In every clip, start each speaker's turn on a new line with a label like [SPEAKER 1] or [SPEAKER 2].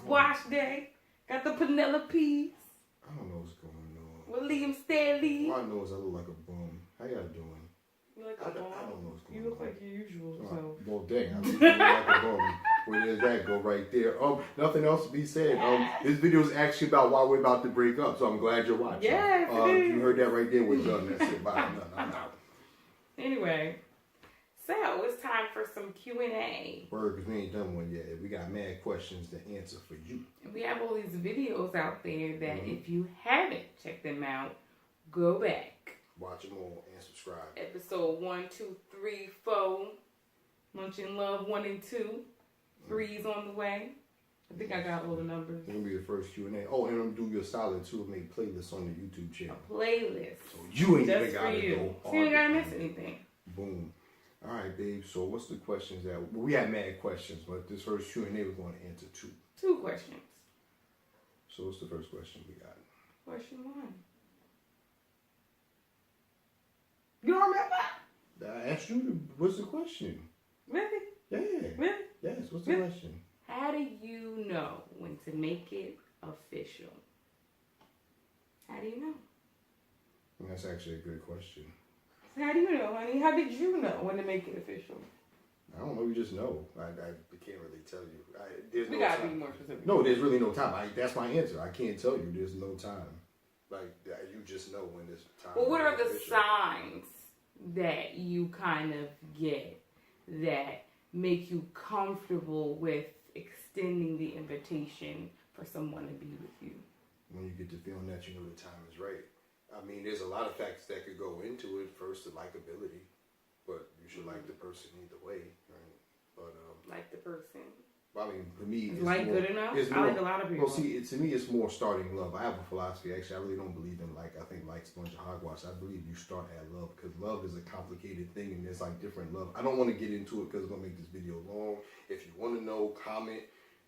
[SPEAKER 1] squash day. Got the Penelopes.
[SPEAKER 2] I don't know what's going on.
[SPEAKER 1] William Staley.
[SPEAKER 2] All I know is I look like a bum. How y'all doing?
[SPEAKER 1] You look
[SPEAKER 2] I
[SPEAKER 1] like a
[SPEAKER 2] don't
[SPEAKER 1] bum?
[SPEAKER 2] know what's going on.
[SPEAKER 1] You look like your usual self.
[SPEAKER 2] Well, dang, I look like a bum. Where does that go right there? Nothing else to be said. This video is actually about why we're about to break up, so I'm glad you're watching.
[SPEAKER 1] Yes, it is.
[SPEAKER 2] You heard that right there. We're done. That's it. Bye. No.
[SPEAKER 1] Anyway, so it's time for some Q&A.
[SPEAKER 2] Word, because we ain't done one yet. We got mad questions to answer for you.
[SPEAKER 1] And we have all these videos out there that if you haven't checked them out, go back.
[SPEAKER 2] Watch them all and subscribe.
[SPEAKER 1] Episode 1, 2, 3, 4. Lunch and Love 1 and 2. 3's on the way. I think I got all the numbers.
[SPEAKER 2] It's going to be the first Q&A. Oh, and I'm going to do your solid, too, and make playlists on the YouTube channel.
[SPEAKER 1] A playlist.
[SPEAKER 2] So you ain't
[SPEAKER 1] just
[SPEAKER 2] even got to go
[SPEAKER 1] So you ain't got to miss anything.
[SPEAKER 2] Boom. All right, babe. So what's the questions that... we had mad questions, but this first Q&A we're going to answer 2.
[SPEAKER 1] 2 questions.
[SPEAKER 2] So what's the first question we got?
[SPEAKER 1] Question 1. You don't remember?
[SPEAKER 2] I asked you, what's the question?
[SPEAKER 1] Really?
[SPEAKER 2] Yeah.
[SPEAKER 1] Really?
[SPEAKER 2] Yes, what's the question?
[SPEAKER 1] How do you know when to make it official? How do you know?
[SPEAKER 2] That's actually a good question.
[SPEAKER 1] How do you know, honey? How did you know when to make it official?
[SPEAKER 2] I don't know. You just know. I can't really tell you.
[SPEAKER 1] We gotta be more specific.
[SPEAKER 2] No, there's really no time. That's my answer. I can't tell you. There's no time. Like, you just know when there's time.
[SPEAKER 1] Well, what are the signs that you kind of get that make you comfortable with extending the invitation for someone to be with you?
[SPEAKER 2] When you get the feeling that you know the time is right. I mean, there's a lot of factors that could go into it. First, the likability, but you should like the person either way, right? But
[SPEAKER 1] like the person.
[SPEAKER 2] I mean, for me,
[SPEAKER 1] is like good enough? I like a lot of people.
[SPEAKER 2] Well, see, to me, it's more starting love. I have a philosophy. Actually, I really don't believe in I think like's a bunch of hogwash. I believe you start at love because love is a complicated thing, and there's like different love. I don't want to get into it because it's gonna make this video long. If you want to know, comment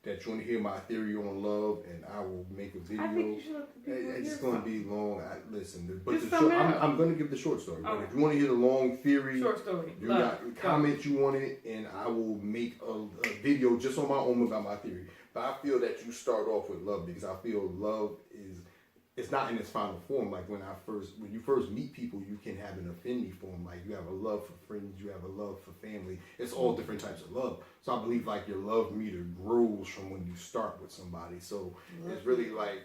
[SPEAKER 2] that you want to hear my theory on love, and I will make a video.
[SPEAKER 1] I think you should let the people
[SPEAKER 2] It's
[SPEAKER 1] hear
[SPEAKER 2] going to be long. Listen, but
[SPEAKER 1] just
[SPEAKER 2] I'm going to give the short story.
[SPEAKER 1] Okay.
[SPEAKER 2] But if you want to hear the long theory,
[SPEAKER 1] short story.
[SPEAKER 2] you got comment you want it, and I will make a video just on my own about my theory. But I feel that you start off with love because I feel love it's not in its final form. Like when you first meet people, you can have an affinity for them. Like you have a love for friends, you have a love for family. It's all different types of love. So I believe like your love meter grows from when you start with somebody. So it's really like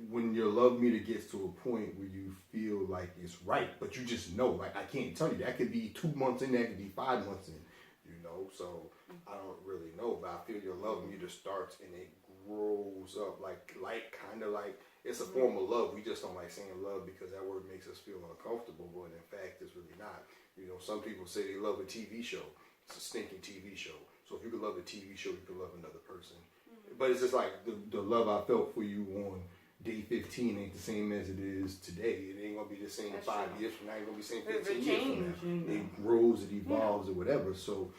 [SPEAKER 2] when your love meter gets to a point where you feel like it's right, but you just know. Like I can't tell you. That could be 2 months in, that could be 5 months in. You know, so I don't really know, but I feel your love meter starts and it grows up like kind of like it's a form of love. We just don't like saying love because that word makes us feel uncomfortable, but in fact, it's really not. You know, some people say they love a TV show. It's a stinking TV show. So if you could love a TV show, you could love another person. But it's just like the love I felt for you on day 15 ain't the same as it is today. It ain't gonna be the same 5 years from now. It ain't gonna be the same 15 years from now. It grows, it evolves, or whatever. So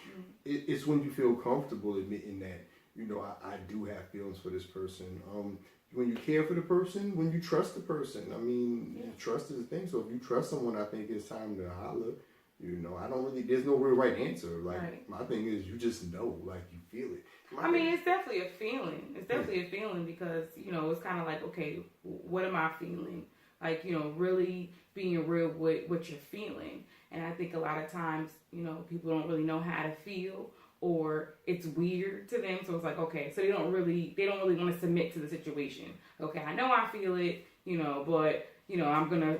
[SPEAKER 2] it's when you feel comfortable admitting that, you know, I do have feelings for this person. When you care for the person, when you trust the person. I mean, trust is a thing. So if you trust someone, I think it's time to holler. You know, there's no real right answer. Like, my thing is, you just know, like, you feel it.
[SPEAKER 1] I mean, it's definitely a feeling. It's definitely a feeling because, you know, it's kind of like, okay, what am I feeling? Like, you know, really being real with what you're feeling. And I think a lot of times, you know, people don't really know how to feel or it's weird to them. So it's like, okay, so they don't really want to submit to the situation. Okay, I know I feel it, you know, but, you know, I'm going to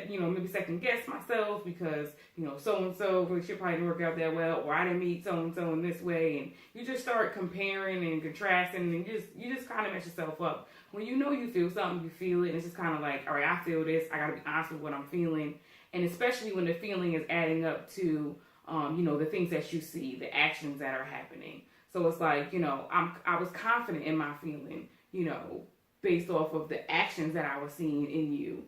[SPEAKER 1] maybe second guess myself because, you know, so-and-so should probably didn't work out that well, or I didn't meet so-and-so in this way. And you just start comparing and contrasting and you just kind of mess yourself up. When you know you feel something, you feel it. And it's just kind of like, all right, I feel this. I got to be honest with what I'm feeling. And especially when the feeling is adding up to, you know, the things that you see, the actions that are happening. So it's like, you know, I was confident in my feeling, you know, based off of the actions that I was seeing in you.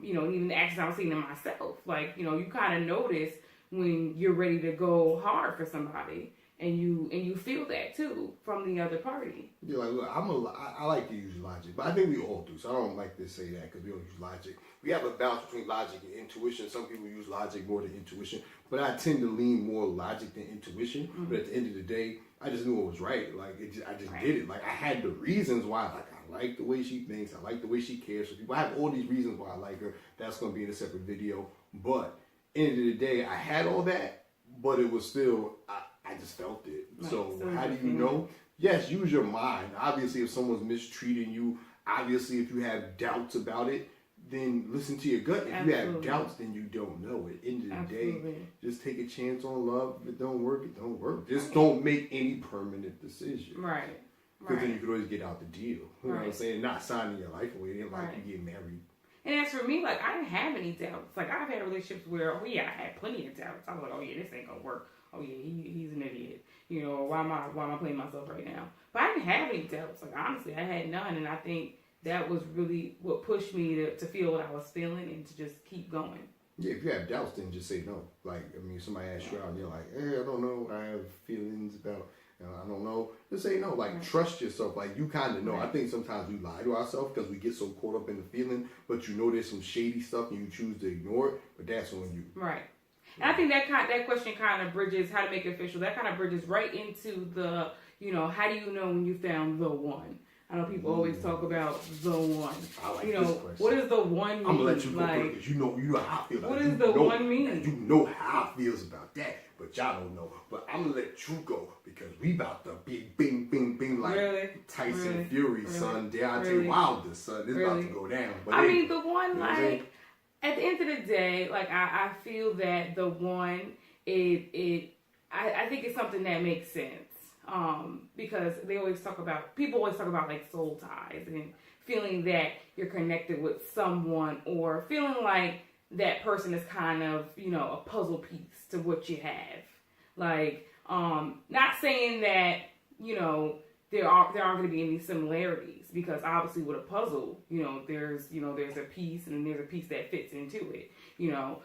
[SPEAKER 1] You know, even the actions I was seeing in myself. Like, you know, you kind of notice when you're ready to go hard for somebody, and you feel that too from the other party.
[SPEAKER 2] Yeah, like, look, I like to use logic, but I think we all do. So I don't like to say that because we don't use logic. We have a balance between logic and intuition. Some people use logic more than intuition, but I tend to lean more logic than intuition. But at the end of the day, I just knew it was right. Like I just
[SPEAKER 1] Right.
[SPEAKER 2] did it. Like I had the reasons why. Like I like the way she thinks. I like the way she cares for people. I have all these reasons why I like her. That's gonna be in a separate video. But end of the day, I had all that, but it was still I just felt it.
[SPEAKER 1] Right.
[SPEAKER 2] So
[SPEAKER 1] So
[SPEAKER 2] how do
[SPEAKER 1] it's
[SPEAKER 2] you
[SPEAKER 1] a
[SPEAKER 2] know? Yes, use your mind. Obviously, if someone's mistreating you, obviously if you have doubts about it, then listen to your gut. If you have
[SPEAKER 1] Absolutely.
[SPEAKER 2] doubts, then you don't know. At the end of the
[SPEAKER 1] Absolutely.
[SPEAKER 2] day, just take a chance on love. If it don't work, it don't work. Just don't make any permanent decision.
[SPEAKER 1] Right.
[SPEAKER 2] Because then you
[SPEAKER 1] Right.
[SPEAKER 2] could always get out the deal. You know what I'm
[SPEAKER 1] Right.
[SPEAKER 2] saying? Not signing your life away. It ain't like
[SPEAKER 1] Right.
[SPEAKER 2] you get married.
[SPEAKER 1] And as for me, like I didn't have any doubts. Like I've had relationships where, oh yeah, I had plenty of doubts. I was like, oh yeah, this ain't gonna work. Oh yeah, he's an idiot. You know, why am I playing myself right now? But I didn't have any doubts. Like honestly, I had none, and I think that was really what pushed me to feel what I was feeling and to just keep going.
[SPEAKER 2] Yeah, if you have doubts, then just say no. Like, I mean, somebody asks you out, and you're like, hey, I don't know. I have feelings about, I don't know. Just say no. Like, trust yourself. Like, you kind of know.
[SPEAKER 1] Right.
[SPEAKER 2] I think sometimes we lie to ourselves because we get so caught up in the feeling, but you know there's some shady stuff and you choose to ignore it, but that's on you.
[SPEAKER 1] Right. And I think that question kind of bridges how to make it official. That kind of bridges right into the, how do you know when you found the one? I know people always talk about the one.
[SPEAKER 2] I like
[SPEAKER 1] this
[SPEAKER 2] question.
[SPEAKER 1] What does the one mean?
[SPEAKER 2] I'm gonna let you go
[SPEAKER 1] like,
[SPEAKER 2] because you know how I feel.
[SPEAKER 1] What does the one mean?
[SPEAKER 2] You know how I feels about that, but y'all don't know. But I'm gonna let you go because we about to bing, bing, bing, bing like
[SPEAKER 1] Really?
[SPEAKER 2] Tyson
[SPEAKER 1] Really?
[SPEAKER 2] Fury,
[SPEAKER 1] Really?
[SPEAKER 2] son, Deontay
[SPEAKER 1] Really?
[SPEAKER 2] Wilder, son. It's about
[SPEAKER 1] Really?
[SPEAKER 2] to go down. But
[SPEAKER 1] I
[SPEAKER 2] hey,
[SPEAKER 1] mean, the one,
[SPEAKER 2] you know what I'm saying?
[SPEAKER 1] like, at the end of the day, like, I feel that the one, I think it's something that makes sense. Because people always talk about like soul ties and feeling that you're connected with someone or feeling like that person is kind of, a puzzle piece to what you have. Like, not saying that, there aren't going to be any similarities because obviously with a puzzle, there's a piece and then there's a piece that fits into it,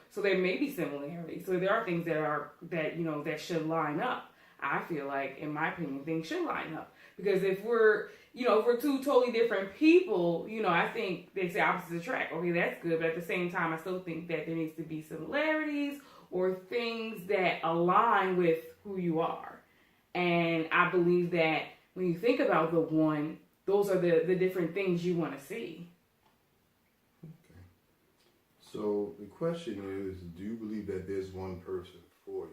[SPEAKER 1] so there may be similarities. So there are things that should line up. I feel like, in my opinion, things should line up because if we're two totally different people, I think they say opposites attract. Okay, that's good, but at the same time, I still think that there needs to be similarities or things that align with who you are. And I believe that when you think about the one, those are the different things you want to see.
[SPEAKER 2] Okay. So the question is, do you believe that there's one person for you?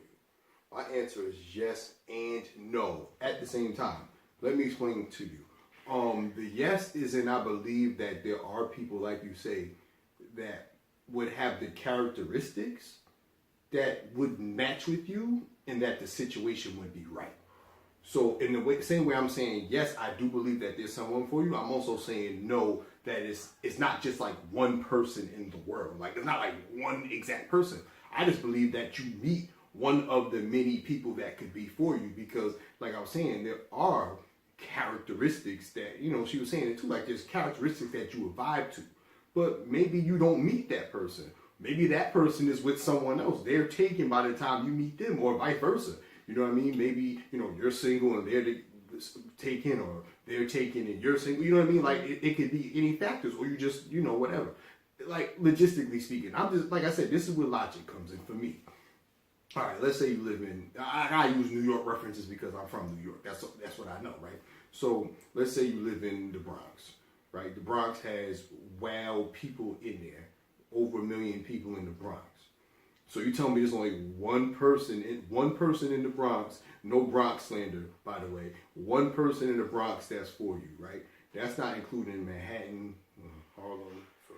[SPEAKER 2] My answer is yes and no at the same time. Let me explain to you. The yes is in I believe that there are people, like you say, that would have the characteristics that would match with you and that the situation would be right. So in the same way I'm saying, yes, I do believe that there's someone for you, I'm also saying no, that it's not just like one person in the world. Like, it's not like one exact person. I just believe that you meet one of the many people that could be for you because, like I was saying, there are characteristics that, she was saying it too, like there's characteristics that you would vibe to. But maybe you don't meet that person. Maybe that person is with someone else. They're taken by the time you meet them or vice versa. You know what I mean? Maybe, you're single and they're taken or they're taken and you're single. You know what I mean? Like it could be any factors or you just, whatever. Like logistically speaking, I'm just, like I said, this is where logic comes in for me. All right, let's say you live in, I use New York references because I'm from New York. That's what I know, right? So let's say you live in the Bronx, right? The Bronx has wild people in there, over 1 million people in the Bronx. So you tell me there's only one person in the Bronx, no Bronx slander, by the way, one person in the Bronx that's for you, right? That's not including Manhattan, Harlem, for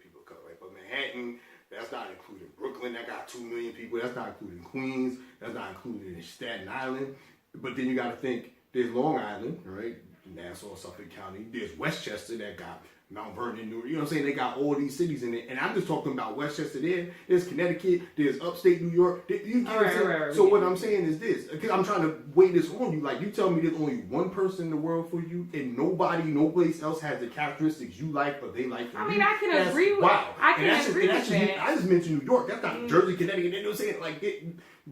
[SPEAKER 2] people of color, right? But Manhattan, that's not including Brooklyn, that got 2 million people. That's not including Queens. That's not including Staten Island. But then you got to think, there's Long Island, right? Nassau, Suffolk County. There's Westchester that got Mount Vernon, New York. You know what I'm saying? They got all these cities in it. And I'm just talking about Westchester there. There's Connecticut. There's upstate New York. You know what I'm saying?
[SPEAKER 1] Right.
[SPEAKER 2] So what I'm saying is this. Because I'm trying to weigh this on you. Like, you tell me there's only one person in the world for you and nobody, no place else has the characteristics you like or they like for you.
[SPEAKER 1] I mean, I can
[SPEAKER 2] That's
[SPEAKER 1] agree with
[SPEAKER 2] wow.
[SPEAKER 1] I can agree with
[SPEAKER 2] that.
[SPEAKER 1] that.
[SPEAKER 2] I just mentioned New York. That's not Jersey, Connecticut. You know what I'm saying? Like,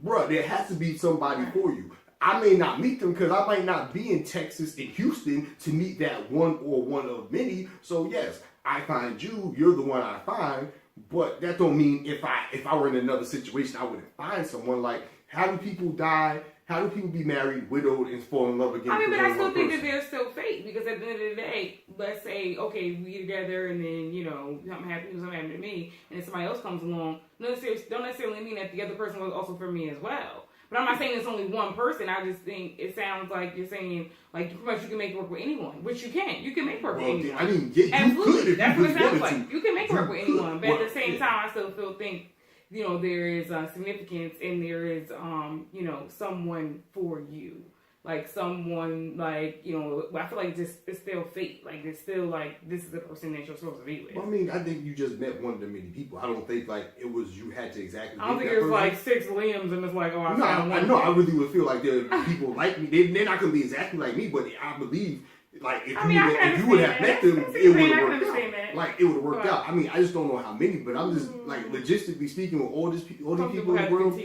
[SPEAKER 2] bruh, there has to be somebody for you. I may not meet them because I might not be in Texas and Houston to meet that one or one of many. So yes, I find you, you're the one I find, but that don't mean if I were in another situation, I wouldn't find someone. Like, how do people die How do people be married, widowed, and fall in love again?
[SPEAKER 1] I mean, but I still think that there's still fate, because at the end of the day, let's say, okay, we get together and then, you know, something happened to me, and then somebody else comes along, don't necessarily mean that the other person was also for me as well. But I'm not saying it's only one person. I just think it sounds like you're saying, like, pretty much you can make it work with anyone, which you can. You can make it work with anyone.
[SPEAKER 2] I mean, yeah,
[SPEAKER 1] absolutely.
[SPEAKER 2] Could
[SPEAKER 1] that's
[SPEAKER 2] you
[SPEAKER 1] what it sounds like.
[SPEAKER 2] To.
[SPEAKER 1] You can make it work with anyone, but at the same
[SPEAKER 2] yeah.
[SPEAKER 1] time, I still think, you know, there is significance, and there is, you know, someone for you. Like, someone, like, you know, I feel like it's still fate. Like, it's still, like, this is the person that you're supposed to be with.
[SPEAKER 2] Well, I mean, I think you just met one of the many people. I don't think, like, it was you had to exactly
[SPEAKER 1] I don't think it was, like, 6 Liams, and it's like, oh, I found one.
[SPEAKER 2] I really would feel like there are people like me. They're not going to be exactly like me, but I believe, like, if you would have met them, it would have worked out. Like, it would have worked out. I mean, I just don't know how many, but I'm just, like, logistically speaking, with all these people in the world,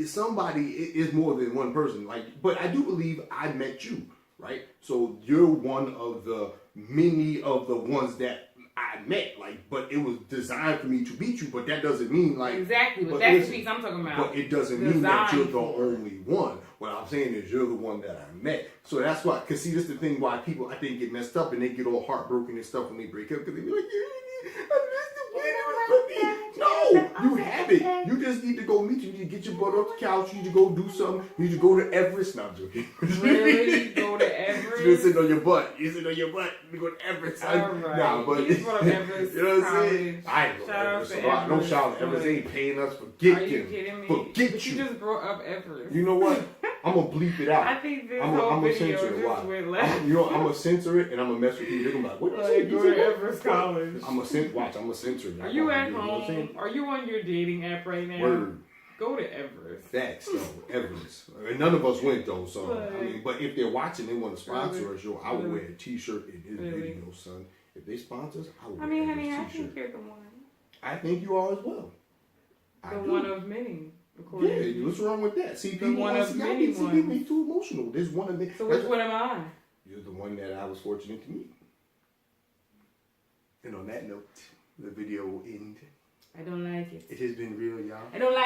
[SPEAKER 2] somebody is more than one person. Like, but I do believe I met you, right? So you're one of the many of the ones that I met, like, but it was designed for me to meet you, but that doesn't mean, like...
[SPEAKER 1] Exactly, but that's the piece I'm talking about.
[SPEAKER 2] But it doesn't mean that you're the only one. What I'm saying is you're the one that I met. So that's why, because see, this is the thing why people, I think, get messed up and they get all heartbroken and stuff when they break up, because they be like, no, you haven't. You just need to go meet you. You need to get your butt off the couch. You need to go do something. You need to go to Everest. No, I'm joking.
[SPEAKER 1] Really? Go to Everest?
[SPEAKER 2] You sit on your butt. You sit on your butt. You go to Everest.
[SPEAKER 1] All right.
[SPEAKER 2] Nah, but
[SPEAKER 1] you go to Everest.
[SPEAKER 2] You know what I'm saying? I ain't go to Everest. Don't shout at Everest. They ain't paying us. Forget them. Are you kidding me? Forget
[SPEAKER 1] but you just brought up Everest.
[SPEAKER 2] You know what? I'm gonna bleep it out.
[SPEAKER 1] I think this whole video just went left.
[SPEAKER 2] You know, I'm gonna censor it and I'm gonna mess with you. They're gonna be like, what
[SPEAKER 1] you go to Everest College.
[SPEAKER 2] I'm gonna censor it.
[SPEAKER 1] Are you at home? Are you on your dating app right now?
[SPEAKER 2] Word.
[SPEAKER 1] Go to Everest.
[SPEAKER 2] Facts, though. Everest. And none of us went, though. So, I mean, but if they're watching, they want to sponsor us, yo, I would wear a t-shirt in this video, son. If they sponsor us, I would wear a t-shirt.
[SPEAKER 1] honey, I think you're the one.
[SPEAKER 2] I think you are as well.
[SPEAKER 1] The one of many.
[SPEAKER 2] Yeah, what's wrong with that? See, people make too emotional. There's one of them.
[SPEAKER 1] So which one am I?
[SPEAKER 2] You're the one that I was fortunate to meet. And on that note, the video will end.
[SPEAKER 1] I don't like it.
[SPEAKER 2] It has been real, y'all.
[SPEAKER 1] I don't like